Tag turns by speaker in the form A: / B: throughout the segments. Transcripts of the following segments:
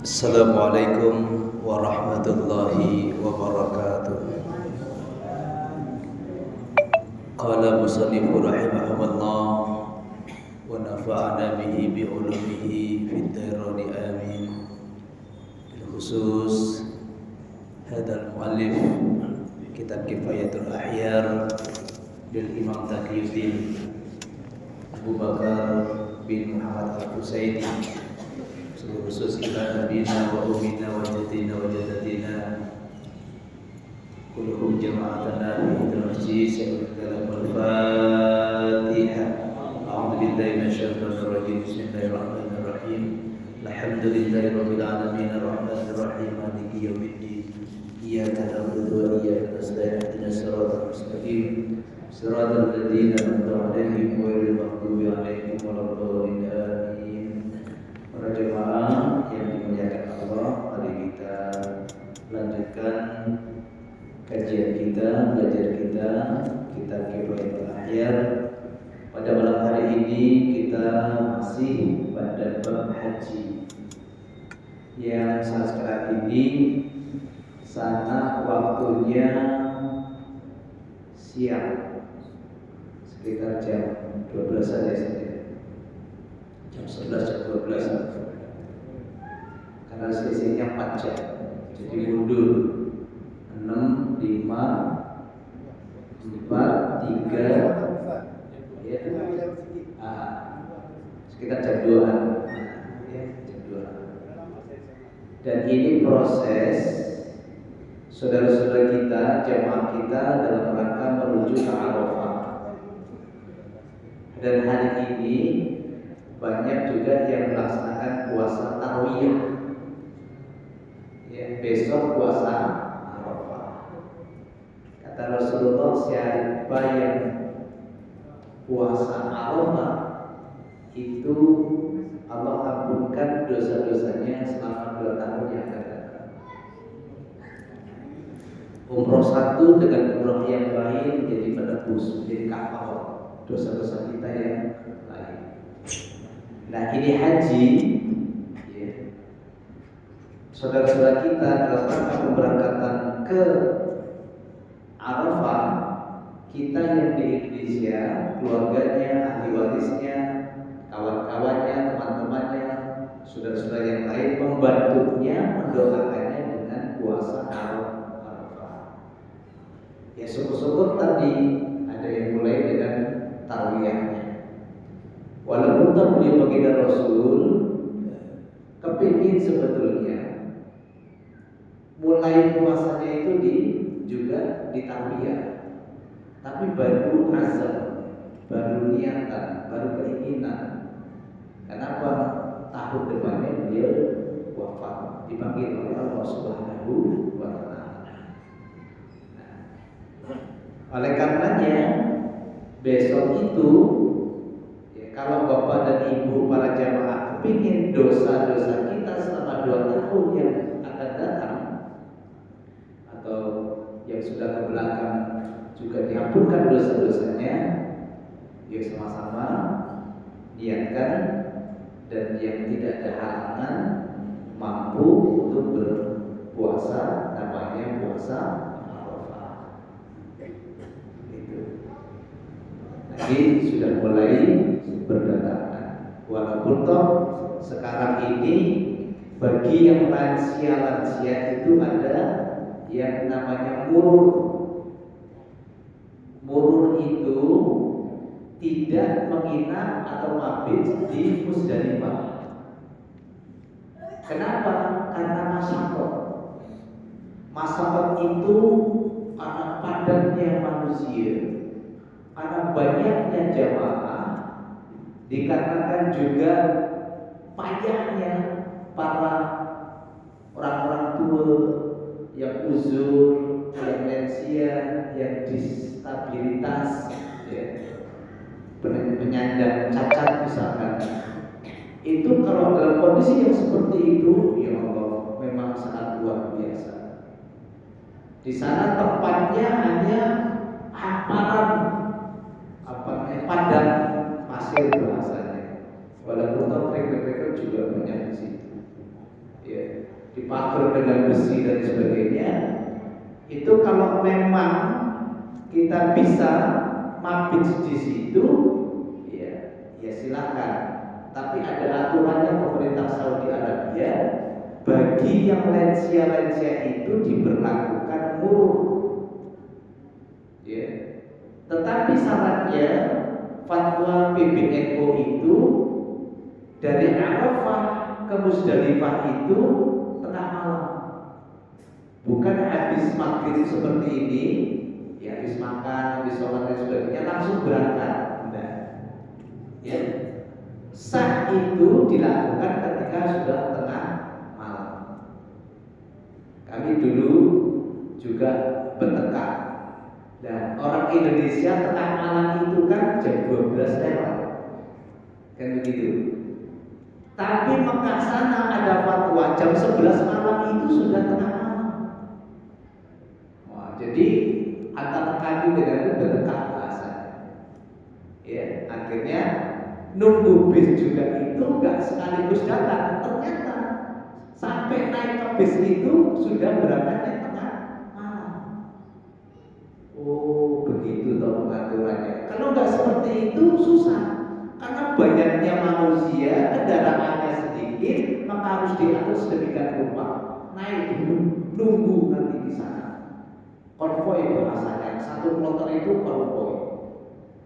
A: Assalamualaikum warahmatullahi wabarakatuh. Qala musannifu rahimahullah wa nafa'ana bihi bi ulumihi fid dharain amin. Bil khusus hadzal muallif kitab Kifayatul Ahyar lil Imam Taqiyuddin Abu Bakar bin Muhammad Al-Husaini, khusus ila nabina wa umina wa jadina wa jadatina kulluhum jama'atana fi masjid sayyidil al-Fatihah. A'udzu billahi minasyaitonir rajim. Bismillahirrahmanirrahim. Alhamdulillahi rabbil alamin arrahmanir rahim maliki yaumiddin. Iyyaka na'budu wa iyyaka nasta'in ihdinas siratal mustaqim siratal ladzina an'amta 'alaihim ghairil maghdubi 'alaihim waladdallin. Para jemaah yang dimuliakan Allah, mari kita lanjutkan kajian kita, belajar kita, kitab Kifayatul Ahyar. Pada malam hari ini kita masih pada bab haji, yang saat sekarang ini sana waktunya siang, sekitar jam 12 saja. Jam 11, jam 12, karena selisihnya 4 jam, jadi mundur 6, 5, 4, 3 ya, sekitar jam 2-an ya, jam 2. Dan ini proses saudara-saudara kita, jemaah kita dalam rangka menuju ke Arafah. Dan hari ini banyak juga yang melaksanakan puasa tarwiyah. Ya, besok puasa Arafah. Kata Rasulullah, siapa yang puasa Arafah itu Allah ampunkan dosa-dosanya selama 2 tahun yang akan datang. Umroh satu dengan umroh yang lain jadi menebus, menjadi kafar dosa-dosa kita yang lain. Nah, ini haji ya. Saudara-saudara kita dalam rangka pemberangkatan ke Arafah, kita yang di Indonesia, keluarganya, ahli warisnya, kawan-kawannya, teman-temannya, saudara-saudara yang lain membantunya, mendoakannya dengan puasa Arafah. Ya, syukur-syukur tadi ada yang mulai dengan tarwiyahnya. Walaupun tak beliau baginda Rasul kepingin sebetulnya mulai puasanya itu juga di tarwiyah, tapi baru azam, baru niatan, baru keinginan. Kenapa? Tahun depannya beliau wafat, dipanggil oleh Allah Subhanahu wa Ta'ala. Oleh karenanya besok itu, kalau bapak dan ibu para jamaah kepingin dosa-dosa kita selama 2 tahun yang akan datang, atau yang sudah ke belakang juga diampunkan dosa-dosanya, ya sama-sama niatkan, dan yang tidak ada halangan mampu untuk berpuasa, namanya puasa Arafah. Itu. Jadi sudah mulai berdatangan. Walaupun toh sekarang ini bagi yang lansia itu ada yang namanya murur. Murur itu tidak menginap atau mabit di Musdalifah. Kenapa? Karena masyarakat. Masyarakat itu karena padatnya manusia, karena banyaknya jamaah, dikarenakan juga payahnya para orang-orang tua yang uzur, yang lansia, yang disabilitas, ya, penyandang cacat misalkan. Itu kalau dalam kondisi yang seperti itu, ya Allah, memang sangat luar biasa. Di sana tempatnya hanya hamparan padang pasir bahasanya. Walaupun mereka juga banyak di situ. Ya. dipagar dengan besi dan sebagainya. Itu kalau memang kita bisa mabit di situ, ya silakan. Tapi ada aturannya pemerintah Saudi Arabia, bagi yang lansia-lansia itu diberlakukan murah. Ya. Tetapi syaratnya fatwa PBNU itu dari Arafah ke Musdalifah itu tengah malam, bukan habis maghrib seperti ini, ya habis makan, habis sholat dan sebagainya langsung berangkat. Nah, ya sah itu dilakukan ketika sudah tengah malam. Kami dulu juga bertekad. Dan orang Indonesia tengah malam itu kan jam 12 lewat, kan begitu. Tapi Mekah sana ada fatwa jam 11 malam itu sudah tengah malam. Wah, jadi antara kami dengan itu bertekad bahasanya. Ya, akhirnya nunggu bis juga itu nggak sekaligus datang. Ternyata sampai naik ke bis itu sudah berangkatnya tengah malam. Oh, begitu toh pengaturannya. Kalau nggak seperti itu susah. Karena banyaknya manusia, kendaraannya sedikit, maka harus diatur sedemikian rupa. Naik dulu, nunggu nanti di sana. Konvoi bahasanya, satu kloter itu konvoi,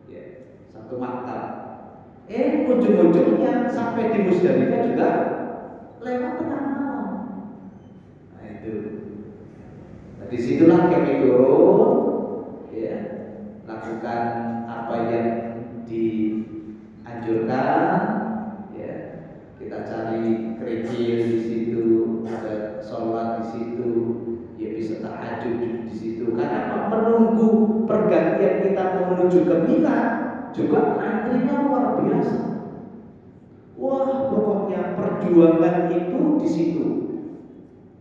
A: ya, satu maktab. Ujung-ujungnya sampai di Musdalifah juga lewat tengah malam. Nah itu. Nah, disitulah kami turun, ya, lakukan apa yang dianjurkan, ya, kita cari kerikil di situ, ada sholat di situ, ya bisa tahajud di situ. Karena menunggu pergantian kita menuju ke Mina juga antrinya luar biasa. Wah, pokoknya perjuangan itu di situ.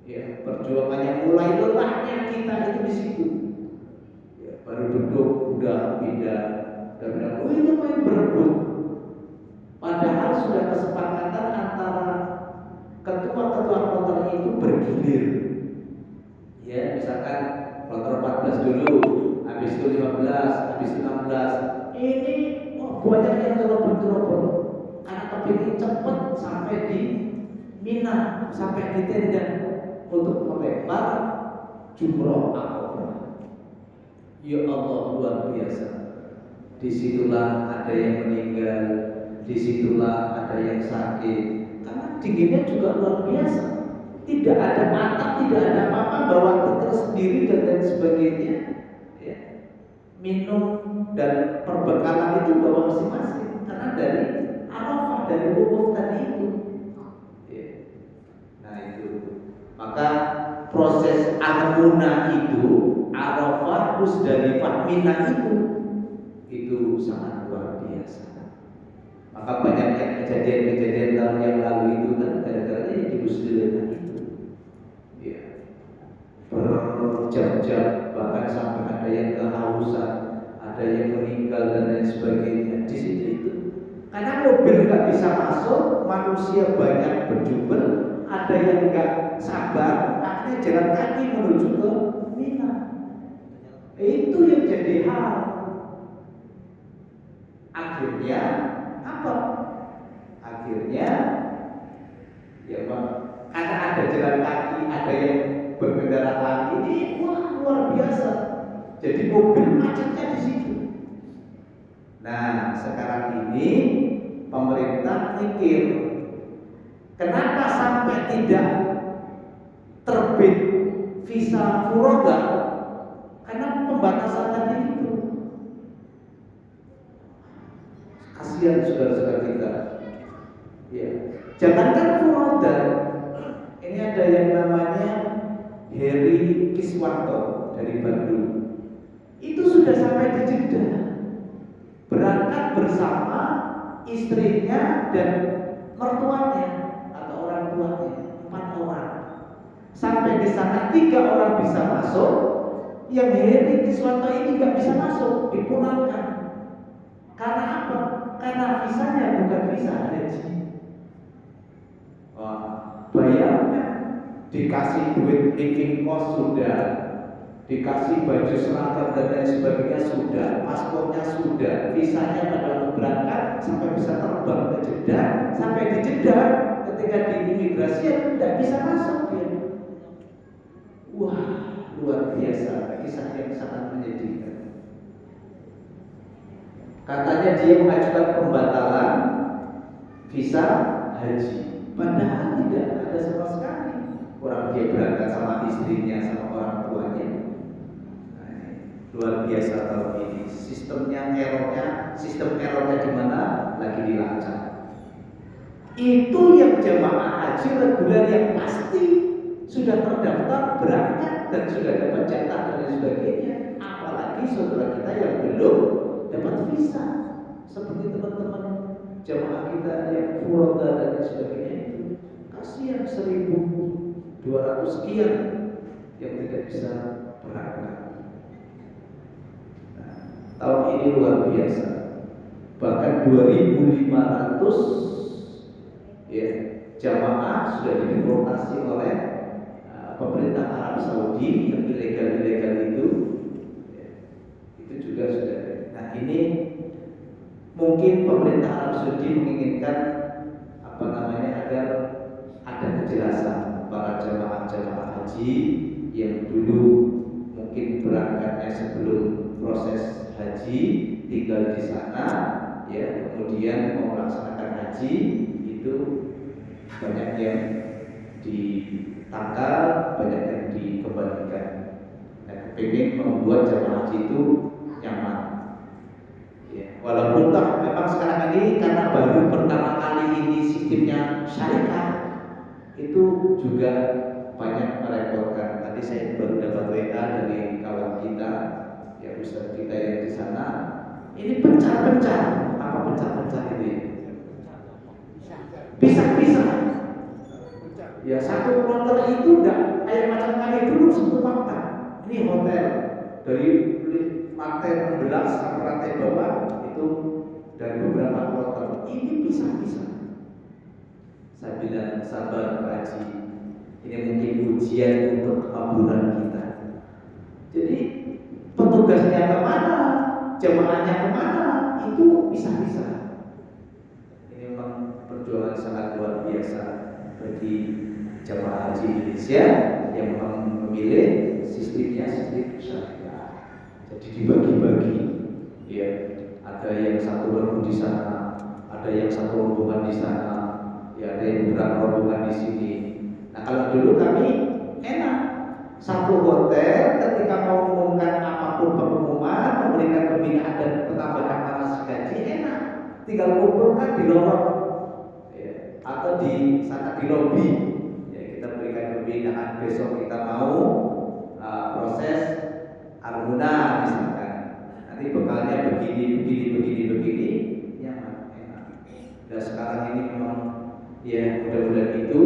A: Ya, perjuangannya mulai lelahnya kita itu di situ. Ya, baru duduk udah pindah dan bilang, oh ini main berebut. Padahal sudah kesepakatan antara ketua-ketua kloter itu bergilir. Ya, misalkan kloter 14 dulu, habis itu 15, habis itu 16. Ini banyak yang terobot-terobot. Karena kepingin cepat sampai di Mina, sampai di tenda untuk melempar jumroh akobah. Ya Allah, luar biasa. Disitulah ada yang meninggal, disitulah ada yang sakit. Karena dinginnya juga luar biasa. Tidak ada atap, tidak ada apa-apa, bawa tikar sendiri dan lain sebagainya. Ya. Minum dan perbekalan itu bawa masing-masing. Karena dari Arafah, dari wukuf tadi itu. Ya. Nah itu. Maka proses Al-Muna itu, Arafah, Musdalifah, Mina itu sangat luar biasa. Maka banyaknya kejadian-kejadian tahun yang lalu itu kan gara-gara di Musdalifah itu, ya, berjam-jam, bahkan sampai ada yang kehausan, ada yang meninggal dan lain sebagainya di situ itu. Karena mobil nggak bisa masuk, manusia banyak berjubel, ada yang nggak sabar, akhirnya jalan kaki menuju ke Mina. Itu yang jadi hal. Akhirnya apa? Akhirnya ya Pak, karena ada jalan kaki, ada yang berkendaraan ini, wah luar biasa. Jadi mobil macetnya di situ. Nah, sekarang ini pemerintah mikir, kenapa sampai tidak terbit visa furoga? Karena pembatasan tadi itu. Kasihan saudara-saudara kita. Ya, jangankan furoga, ini ada yang namanya Heri Kiswanto dari Bandung. Itu sudah sampai di Jeddah, berangkat bersama istrinya dan mertuanya atau orang tuanya, 4 orang. Sampai di sana 3 orang bisa masuk, yang Heri Kiswanto ini nggak bisa masuk, dipulangkan. Karena apa? Karena visanya bukan visa haji. Wah, bayangkan dikasih duit living cost sudah, dikasih baju seragam dan lain sebagainya sudah, paspornya sudah, visanya pada berangkat sampai bisa terbang ke Jeddah, sampai di Jeddah ketika di imigrasi tidak bisa masuk dia. Wah, luar biasa, kisah yang sangat menyedihkan. Katanya dia mengajukan pembatalan visa haji, padahal tidak ada sama sekali. Orang dia berangkat sama istrinya, sama orang tuanya. Nah, luar biasa tahun ini. Sistem errornya di mana? Lagi dilacak. Itu yang jemaah haji reguler yang pasti sudah terdaftar berangkat dan sudah dapat jatah dan lain sebagainya. Apalagi saudara kita yang belum dapat visa, seperti teman-teman jamaah kita yang furoda dan lain sebagainya itu. Kasihan 1.200 sekian yang tidak bisa berangkat. Nah, tahun ini luar biasa. Bahkan 2.500 ya, jamaah sudah dideportasi oleh pemerintah Arab Saudi yang ilegal itu, ya, itu juga sudah. Nah ini mungkin pemerintah Arab Saudi menginginkan agar ada kejelasan para jamaah haji yang dulu mungkin berangkatnya sebelum proses haji tinggal di sana, ya kemudian mau melaksanakan haji itu banyak yang ditangkal, banyak yang dikembalikan. Nah, ingin membuat jamaah haji itu nyaman. Ya, walaupun memang sekarang ini karena baru pertama kali ini sistemnya syariah, itu juga banyak merepotkan. Tadi saya baru dapat WA dari kawan kita, ya ustaz kita yang di sana. Ini pencar-pencar, apa pencar-pencar ini? Pisah-pisah. Ya satu kloter itu enggak kayak macam kali dulu satu maktab. Ini hotel dari lantai 16 sampai lantai bawah itu dari beberapa kloter. Ini pisah-pisah. Saya bilang sabar Pak Haji, ini mungkin ujian untuk kemakmuran kita. Jadi petugasnya kemana, jemaahnya kemana, itu pisah-pisah. Ini memang perjuangan sangat luar biasa bagi jemaah haji Indonesia yang memang memilih sistem syariah. Jadi dibagi-bagi, ya ada yang satu rombongan di sana, ada yang satu rombongan di sana. Ya ada yang beberapa rombongan di sini. Nah kalau dulu kami enak, satu hotel ketika mau mengumumkan apapun pengumuman, memberikan pembinaan dan penambahan manasik haji enak, tinggal kumpulkan di lorong, ya, atau di sana di lobi. Ya kita berikan pembinaan, besok kita mau proses armuna misalkan. Nanti bekalnya begini, nyaman, enak. Dan sekarang ini memang ya mudah-mudahan itu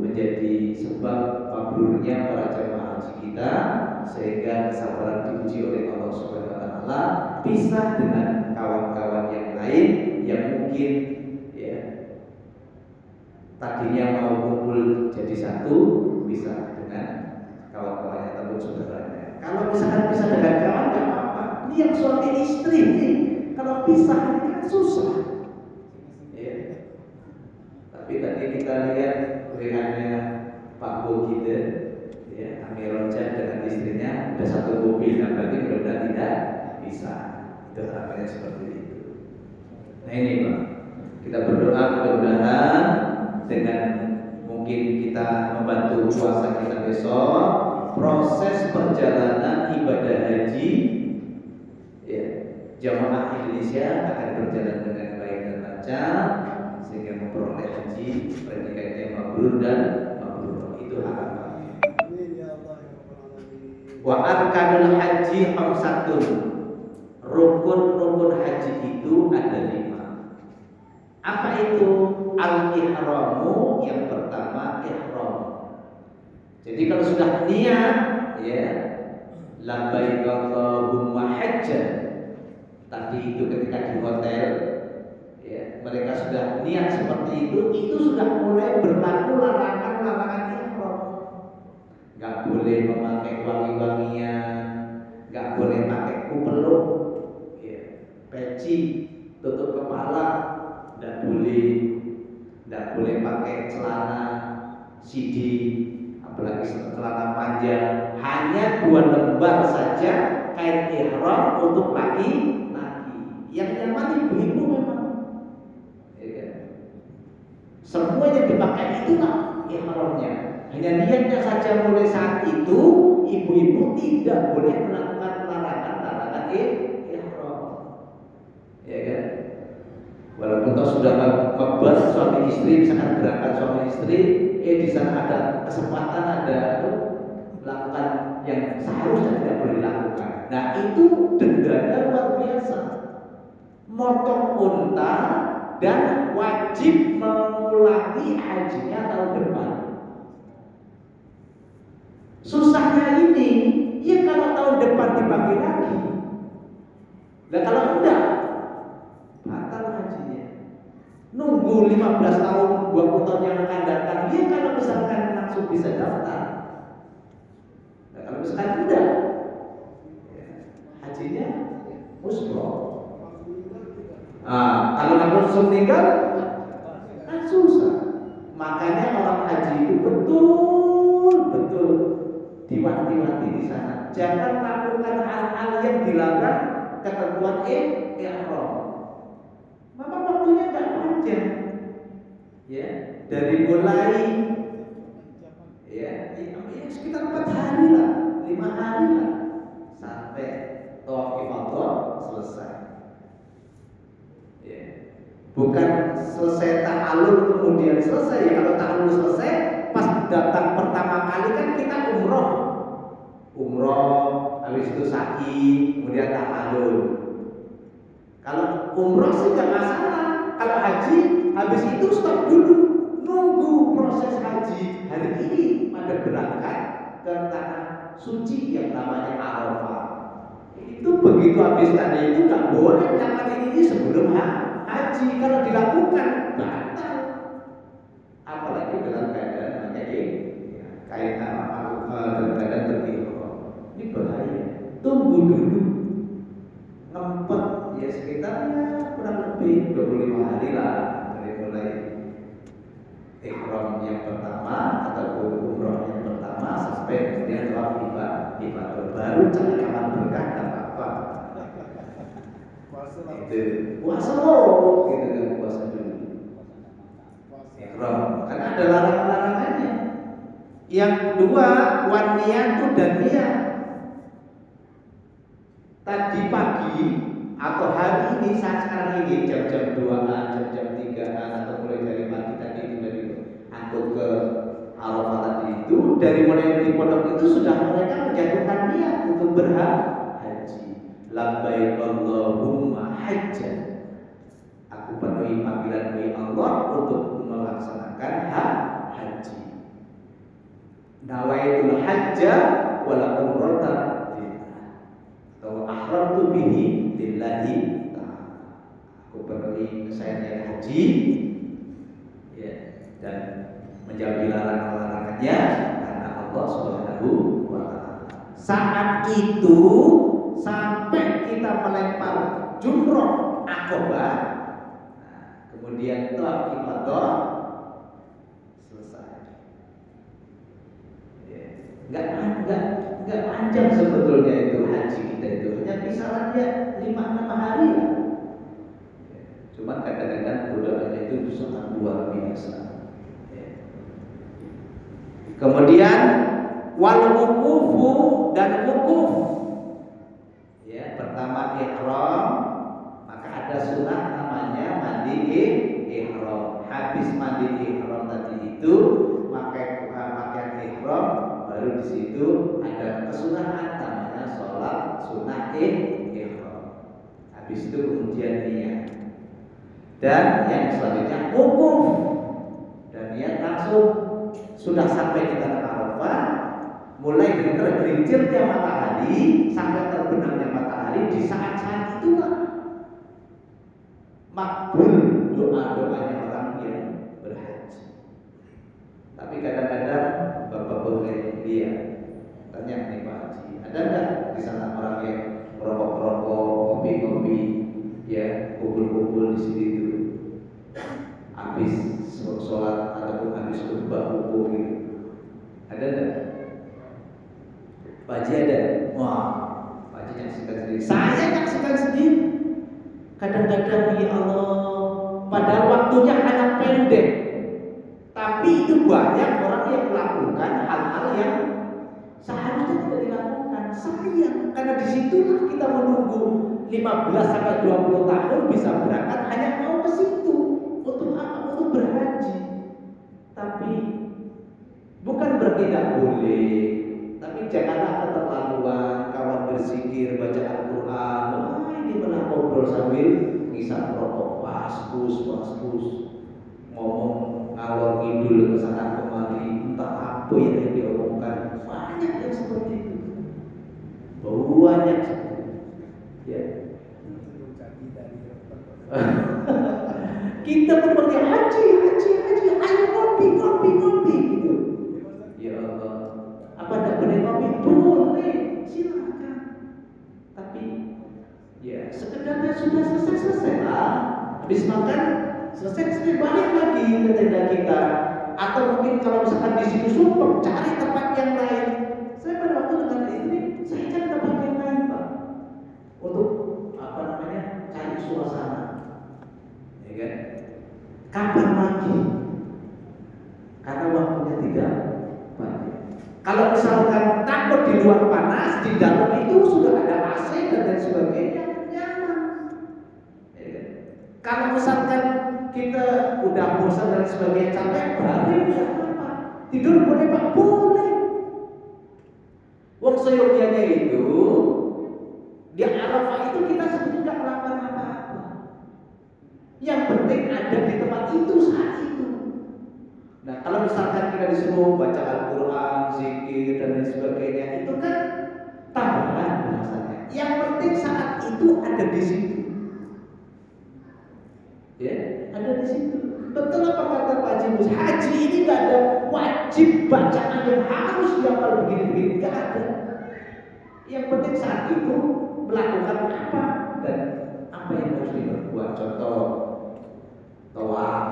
A: menjadi sebab mabrurnya para jemaah haji kita, sehingga kesabaran diuji oleh Allah Subhanahu wa taala, pisah dengan kawan-kawan yang lain yang mungkin ya tadinya mau kumpul jadi satu, bisa dengan kawan-kawannya ataupun saudaranya. Kalau misalkan bisa dengan kawan nggak apa-apa. Ini yang suami istri nih, kalau pisah ini kan susah. Tapi tadi kita lihat WA-nya Pak Bogide, ya, Amironjan dengan istrinya ada satu mobil, nah berarti mudah-mudahan tidak bisa. Itu harapannya seperti itu. Nah ini Pak, kita berdoa mudah-mudahan dengan mungkin kita membantu puasa kita besok, proses perjalanan ibadah haji, ya, jamaah Indonesia akan berjalan dengan baik dan lancar, sehingga memperoleh haji predikatnya mabrur dan mabrur. Itu harapannya. Wa arkanul haji khamsatun. Rukun-rukun haji itu ada 5. Apa itu? Al-ihramu, yang pertama ihram. Jadi kalau sudah niat, ya labbaik Allahumma hajjan. Tadi itu ketika di hotel, ya, mereka sudah niat seperti itu sudah mulai berlaku larangan ihram. boleh memakai wangi-wangian, nggak boleh pakai kupeluk, ya, peci, tutup kepala, nggak boleh pakai celana sidi, apalagi celana panjang. Hanya 2 lembar saja kain ihram untuk laki-laki. Yang nyaman ibu-ibu memang, ya kan? Semua yang dipakai itulah ihramnya. Hanya niatnya saja mulai saat itu ibu-ibu tidak boleh melakukan larangan ihram. Ya kan? Walaupun toh sudah ngebahas suami istri, misalkan berangkat suami istri, di sana ada kesempatan melakukan yang seharusnya tidak boleh dilakukan. Nah itu dendanya luar biasa. Motong unta dan wajib mengulangi hajinya tahun depan. Susahnya ini, ya kalau tahun depan dibagi lagi. Nah kalau enggak, batal hajinya. Nunggu 15 tahun, 20 tahun yang akan datang, dia kalau misalkan langsung bisa daftar. Nah kalau misalkan enggak, ya, hajinya musbroh. Kalau langsung meninggal, kan susah. Makanya orang haji itu betul-betul diwanti-wanti di sana. Jangan lakukan hal-hal yang dilarang ketentuan ihram. Maka waktunya nggak panjang, ya. Dari mulai ya sekitar 4 hari lah, 5 hari lah, sampai tawaf ifadah selesai. Ya. Bukan selesai ta'alul kemudian selesai. Ya kalau ta'alul selesai, pas datang pertama kali kan kita umroh, habis itu sa'i, kemudian ta'alul. Kalau umroh sih nggak masalah. Kalau haji, habis itu stop dulu, nunggu proses haji. Hari ini pada berangkat ke tanah suci yang namanya Arafah. Itu begitu habis tadi itu nggak boleh melakukan ini sebelum haji. Kalau dilakukan batal. Apalagi dalam keadaan namanya kain dalam keadaan berihram. Ini bahaya. Tunggu dulu, ngempet ya sekitar kurang lebih 25 hari lah dari mulai ihram yang pertama ataupun umroh yang pertama sampai kemudian tawaf ifadah, baru cari amal berkah dan apa. Itu puasa gitu kan, puasa dulu. Ihram karena ada larangan-larangannya. Yang kedua, wan niyatu dan niat. Tadi pagi atau hari ini saat sekarang ini jam-jam 2-an, jam-jam 3-an atau mulai dari pagi tadi itu dari angkut ke Arafah tadi itu, dari mulai di pondok itu sudah mereka menjatuhkan niat untuk berhaji. Labbaik Allahumma hajjan. Aku penuhi panggilanmu ya Allah untuk melaksanakan haji. Nawaitul hajja wala umrata atau ahramtu bihi lillahi ta'ala. Aku penuhi saya haji, ya, dan menjauhi larangan-larangannya karena Allah Subhanahu wa ta'ala. Saat itu sampai kita melempar jumroh Aqabah, kemudian tawaf ifadah selesai. Ya. Enggak panjang sebetulnya itu haji kita itu, hanya kisarannya 5-6 hari lah. Ya. Cuma kadang-kadang godaannya itu sangat luar biasa. Ya. Kemudian wal wuqufu dan wukuf. Ya, pertama ihram, maka ada sunah namanya mandi ihram. Habis mandi ihram tadi itu pakai pakaian ihram, baru di situ ada kesunahan namanya sholat sunah ihram. Habis itu kemudian niat. Dan yang selanjutnya wukuf. Dan niat langsung sudah sampai kita ke Arafah, mulai dari tergelincirnya matahari sampai terbenamnya matahari, di saat-saat itulah makbul doa-doanya orang yang berhaji. Tapi kadang-kadang Bapak boleh lihat Pak Haji ada? Wah, Pak Haji nyaksikan sendiri. Saya nyaksikan sendiri. Kadang-kadang ya Allah, padahal waktunya hanya pendek, tapi itu banyak orang yang melakukan hal-hal yang seharusnya tidak dilakukan. Sayang, karena disitulah kita menunggu 15 sampai 20 tahun bisa berangkat hanya mau ke situ. Untuk apa? Untuk berhaji. Tapi bukan berarti tidak boleh, tapi janganlah keterlaluan. Kawan berzikir, baca Al-Quran, ini malah ngobrol sambil ngisap rokok, paskus, ngomong ngalor ngidul kesana kemari, entah apa yang diomongkan. Banyak yang seperti itu, banyak ya. Kita berbagai haji, ayo ngopi gitu. Ya Allah, apa tidak boleh ngopi? Boleh, silakan. Tapi ya sekedarnya sudah selesai lah. Habis makan selesai balik lagi ke tenda kita. Atau mungkin kalau misalkan di situ sumpah, cari tempat yang lain. Saya pada waktu dengan istri, saya cari tempat yang lain, Pak, untuk cari suasana. Ya kan? Kapan lagi? Karena waktunya tidak banyak. Kalau misalkan takut di luar panas, di dalam itu sudah ada AC dan lain sebagainya, nyaman. Ya kan? Kalau misalkan kita udah bosan dan sebagainya, capek, baring ya apa? Tidur boleh Pak? Boleh. Wong seyogianya itu di Arafah itu kita sebenarnya nggak melakukan apa-apa. Yang penting ada di tempat itu saat itu. Nah, kalau misalkan kita disuruh baca Al-Quran, zikir dan lain sebagainya, itu kan tambahan bahasanya. Yang penting saat itu ada di situ. Ya, ada di situ. Betul apa kata Pak Haji Mus? Haji ini nggak ada wajib bacaan yang harus dihafal begini-begini, nggak ada. Yang penting saat itu melakukan apa dan apa yang harus diperbuat. Contoh, tawaf.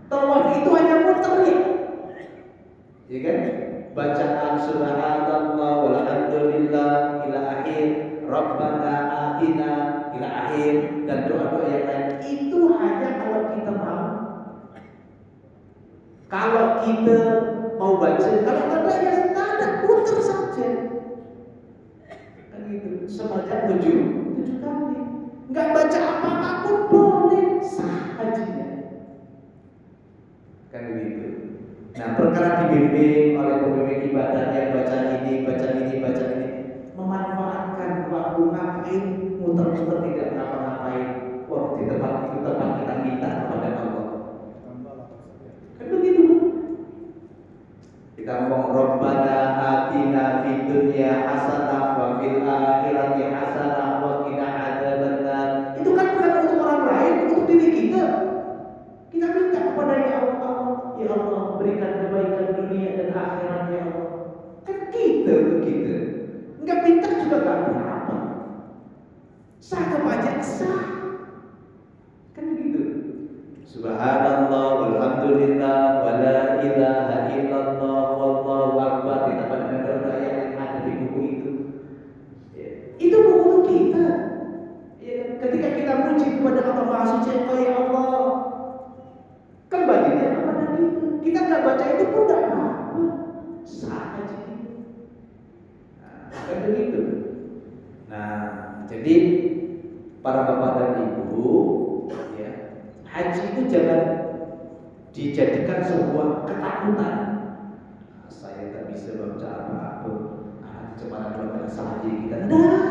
A: Tawaf itu hanya muter ya kan? Bacaan subhanallah walhamdulillah ila akhir, rabbana atina ila akhir, dan doa-doa yang lain itu hanya kalau kita mau. Kalau kita mau baca, kalau ada ya tidak, putar saja. Kan gitu, semacam 7 kali. Enggak baca apa-apa pun boleh, sah hajinya. Kan begitu. Nah, perkara dibimbing oleh pemimpin ibadah yang baca ini, memanfaatkan waktu ngapain, muter-muter tidak ngapa-ngapain. Wah, di tempat itu tempat kita minta kepada Allah. Kan begitu. Kita ngomong Rabbana atina fid dunya hasanah wa fil akhirati hasanah wa qina adzabannar. Itu kan bukan untuk orang lain, untuk diri kita. Kita minta kepada ya Allah, ya Allah berikan kebaikan dunia dan akhirat ya Allah. Kan kita begitu. Enggak minta juga enggak apa-apa. Sah kepada sah. Kan begitu. Subhanallah walhamdulillah wa la ilaha illallah wallahu akbar. Kita pada doa yang ada di buku itu. Ya. Itu buku kita. Ya, ketika kita muji kepada Allah Maha Suci, Engkau ya Allah, kembalinya kepada kita. Kita nggak baca itu pun nggak apa-apa, sah aja. Nah, begitu. Nah, jadi para bapak dan ibu, ya, haji itu jangan dijadikan sebuah ketakutan. Nah, saya tak bisa baca apa-apa, cuma ada haji kita. Nah,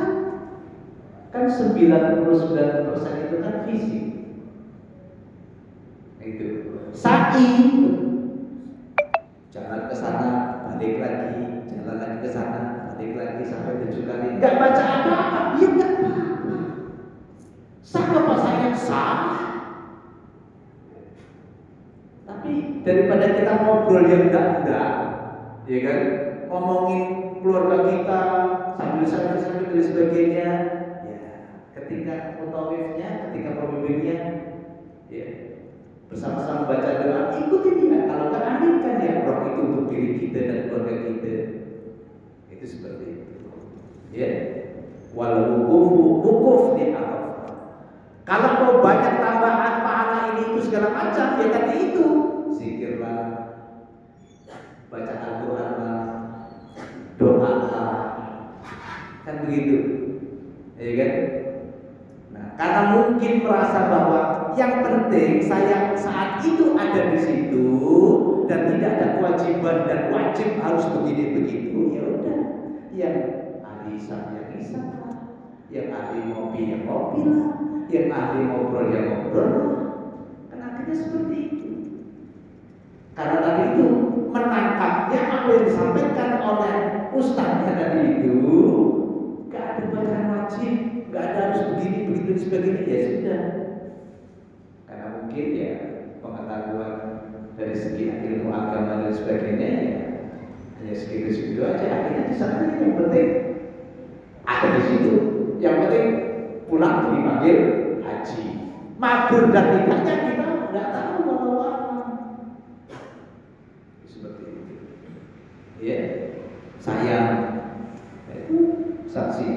A: kan 99% itu kan fisik. Itu sa'i, jalan ke sana, balik lagi, jalan lagi ke sana, balik lagi sampai 7 kali. Enggak baca apa-apa, dia enggak apa-apa. Sah apa saya sah. Tapi daripada kita ngobrol yang enggak, ya kan? Ngomongin keluarga kita sambil dan sebagainya. Ya, ketika mutawifnya, ketika pemimpinnya, ya, bersama-sama baca doa, ikuti dia. Kalau tak aminkan ya roh itu untuk diri kita dan keluarga kita. Itu seperti itu. Ya, wal wukuf di Arafah. Kalau mau banyak tambahan pahala ini itu segala macam, ya tadi itu zikirlah, baca Al-Quran lah, doa lah, kan begitu, ya kan? Nah, karena mungkin merasa bahwa yang penting saya saat itu ada di situ dan tidak ada kewajiban dan wajib harus begini begitu, ya udah, yang ahli isap yang isap lah, yang ahli ngopi yang ngopi lah, yang ahli ngobrol yang ngobrol lah. Kan akhirnya seperti itu. Karena tadi itu menangkapnya apa yang disampaikan oleh ustaznya tadi itu, gak ada bacaan wajib, gak ada harus begini begitu dan sebagainya, ya sudah. Karena mungkin ya pengetahuan dari segi ilmu agama dan sebagainya ya hanya segitu-segitu aja. Akhirnya di sana yang penting ada di situ, yang penting pulang dipanggil haji. Mabrur dan tidaknya kita nggak tahu bahwa seperti itu. Ya, sayang itu saksi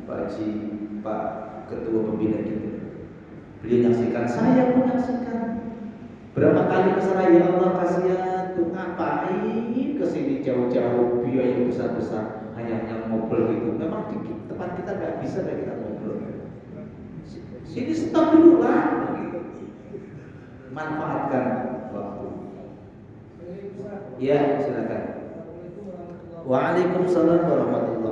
A: Pak Haji, Pak Ketua Pembina kita. Beliau menyaksikan, saya pun menyaksikan. Berapa kali kesana, ya Allah kasihan tuh ngapain kesini jauh-jauh biaya besar-besar hanya ngobrol gitu. Memang di tempat kita nggak bisa dan kita ngobrol. Sini stop dulu lah. Manfaatkan waktu. Ya silakan. Waalaikumsalam warahmatullahi